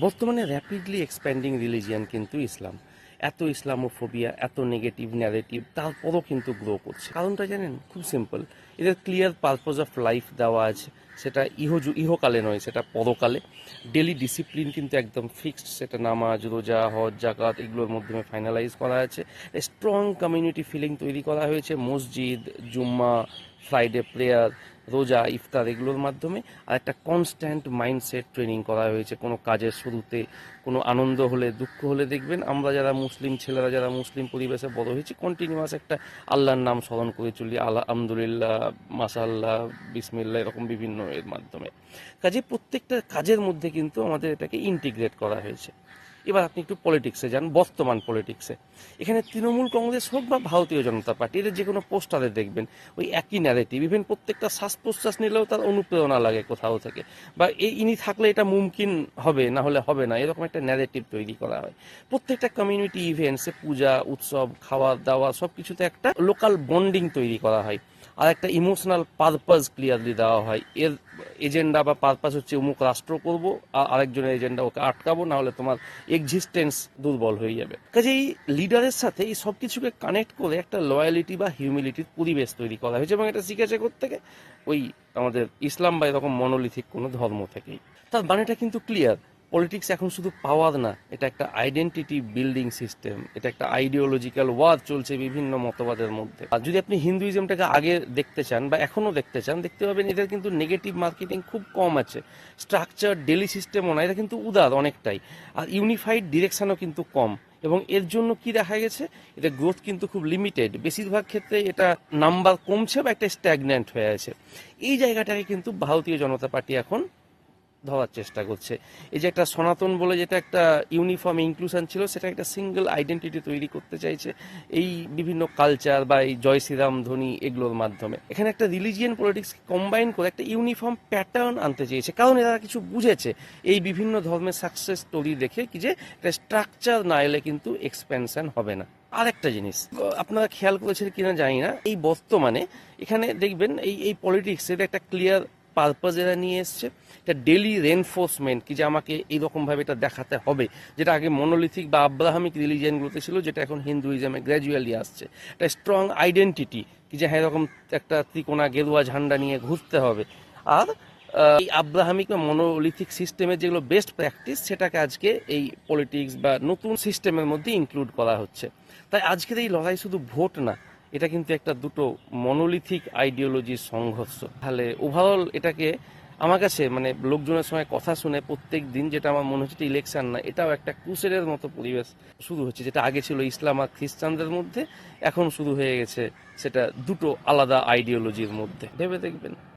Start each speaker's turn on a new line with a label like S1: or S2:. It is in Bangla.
S1: বর্তমানে র্যাপিডলি এক্সপ্যান্ডিং রিলিজিয়ান কিন্তু ইসলাম। এত ইসলামোফোবিয়া, এত নেগেটিভ ন্যারেটিভ, তারপরও কিন্তু গ্রো করছে। কারণটা জানেন? খুব সিম্পল। এদের ক্লিয়ার পারপোজ অফ লাইফ দেওয়া আছে, সেটা ইহকালে নয়, সেটা পরকালে। ডেলি ডিসিপ্লিন কিন্তু একদম ফিক্সড, সেটা নামাজ, রোজা, হজ, জাকাত এগুলোর মাধ্যমে ফাইনালাইজ করা আছে। স্ট্রং কমিউনিটি ফিলিং তৈরি করা হয়েছে মসজিদ, জুম্মা, ফ্রাইডে প্রেয়ার, রোজা, ইফতার এগুলোর মাধ্যমে। আর একটা কনস্ট্যান্ট মাইন্ডসেট ট্রেনিং করা হয়েছে। কোনো কাজের শুরুতে কোনো আনন্দ হলে, দুঃখ হলে দেখবেন আমরা যারা মুসলিম ছেলেরা, যারা মুসলিম পরিবেশে বড় হয়েছি, কন্টিনিউয়াস একটা আল্লাহর নাম স্মরণ করে চলি, আলহামদুলিল্লাহ, মাশাআল্লাহ, বিসমিল্লাহ, এরকম বিভিন্ন এর মাধ্যমে। কাজে প্রত্যেকটা কাজের মধ্যে কিন্তু আমাদের এটাকে ইন্টিগ্রেট করা হয়েছে। এবার আপনি একটু পলিটিক্সে যান, বর্তমান পলিটিক্সে। এখানে তৃণমূল কংগ্রেস হোক বা ভারতীয় জনতা পার্টি, এদের যে কোনো পোস্টারে দেখবেন ওই একই ন্যারেটিভ। ইভেন প্রত্যেকটা শ্বাস প্রশ্বাস নিলেও তার অনুপ্রেরণা লাগে কোথাও থেকে, বা ইনি থাকলে এটা মুমকিন হবে, না হলে হবে না, এরকম একটা ন্যারেটিভ তৈরি করা হয়। প্রত্যেকটা কমিউনিটি ইভেন্টসে, পূজা, উৎসব, খাওয়া দাওয়া সব কিছুতে একটা লোকাল বন্ডিং তৈরি করা হয়। আর একটা ইমোশনাল পারপাস ক্লিয়ারলি দেওয়া হয়। এর এজেন্ডা বা পারপাস হচ্ছে অমুক রাষ্ট্র করব, আর আরেকজনের এজেন্ডা ওকে আটকাবো, না হলে তোমার এক্সিস্টেন্স দুর্বল হয়ে যাবে। কাজে এই লিডারের সাথে এই সব কিছুকে কানেক্ট করে একটা লয়ালিটি বা হিউমিলিটির পরিবেশ তৈরি করা হয়েছে, এবং এটা শিখেছে থেকে ওই আমাদের ইসলাম বা এরকম মনোলিথিক কোনো ধর্ম থেকেই। তার বাণীটা কিন্তু ক্লিয়ার। পলিটিক্স এখন শুধু পাওয়ার না, এটা একটা আইডেন্টিটি বিল্ডিং সিস্টেম, এটা একটা আইডিওলজিক্যাল ওয়ার চলছে বিভিন্ন মতবাদের মধ্যে। আর যদি আপনি হিন্দুইজমটাকে আগে দেখতে চান বা এখনো দেখতে চান, দেখতে পাবেন এদের কিন্তু নেগেটিভ মার্কেটিং খুব কম আছে। স্ট্রাকচার ডেলি সিস্টেমও না, এটা কিন্তু উদার অনেকটাই। আর ইউনিফাইড ডিরেকশনও কিন্তু কম। এবং এর জন্য কি দেখা গেছে, এটা গ্রোথ কিন্তু খুব লিমিটেড। বেশিরভাগ ক্ষেত্রে এটা নাম্বার কমছে বা একটা স্ট্যাগন্যান্ট হয়ে আছে। এই জায়গাটাকে কিন্তু ভারতীয় জনতা পার্টি এখন ধরার চেষ্টা করছে। এই যে একটা সনাতন বলে যেটা একটা ইউনিফর্ম ইনক্লুশন ছিল, সেটা একটা সিঙ্গেল আইডেন্টিটি তৈরি করতে চাইছে এই বিভিন্ন কালচার বা এই জয় শ্রীরাম ধ্বনি এগুলোর মাধ্যমে। এখানে একটা রিলিজিয়ান পলিটিক্স কম্বাইন করে একটা ইউনিফর্ম প্যাটার্ন আনতে চেয়েছে, কারণ এরা কিছু বুঝেছে এই বিভিন্ন ধর্মের সাকসেস স্টোরি দেখে, কি যে একটা স্ট্রাকচার না এলে কিন্তু এক্সপেনশন হবে না। আরেকটা জিনিস আপনারা খেয়াল করেছেন কিনা জানি না, এই বর্তমানে এখানে দেখবেন এই এই পলিটিক্সের একটা ক্লিয়ার পারপাস এরা নিয়ে এসছে। এটা ডেলি রেনফোর্সমেন্ট, কি যে আমাকে এইরকমভাবে এটা দেখাতে হবে, যেটা আগে মনোলিথিক বা আব্রাহামিক রিলিজিয়ানগুলোতে ছিল, যেটা এখন হিন্দুইজমে গ্র্যাজুয়ালি আসছে। একটা স্ট্রং আইডেন্টিটি, কি যে হ্যাঁ এরকম একটা ত্রিকোণা গেরুয়া ঝান্ডা নিয়ে ঘুরতে হবে। আর এই আব্রাহামিক বা মনোলিথিক সিস্টেমের যেগুলো বেস্ট প্র্যাকটিস, সেটাকে আজকে এই পলিটিক্স বা নতুন সিস্টেমের মধ্যে ইনক্লুড করা হচ্ছে। তাই আজকের এই লড়াই শুধু ভোট না, এটা কিন্তু একটা দুটো মনোলিথিক আইডিওলজির সংঘর্ষ। তাহলে ওভারঅল এটাকে আমার কাছে মানে লোকজনের সঙ্গে কথা শুনে প্রত্যেক দিন যেটা আমার মনে হচ্ছে ইলেকশন না, এটাও একটা ক্রুসেডের মতো পরিবেশ শুরু হচ্ছে। যেটা আগে ছিল ইসলাম আর খ্রিস্টানদের মধ্যে, এখন শুরু হয়ে গেছে সেটা দুটো আলাদা আইডিওলজির মধ্যে। ভেবে দেখবেন।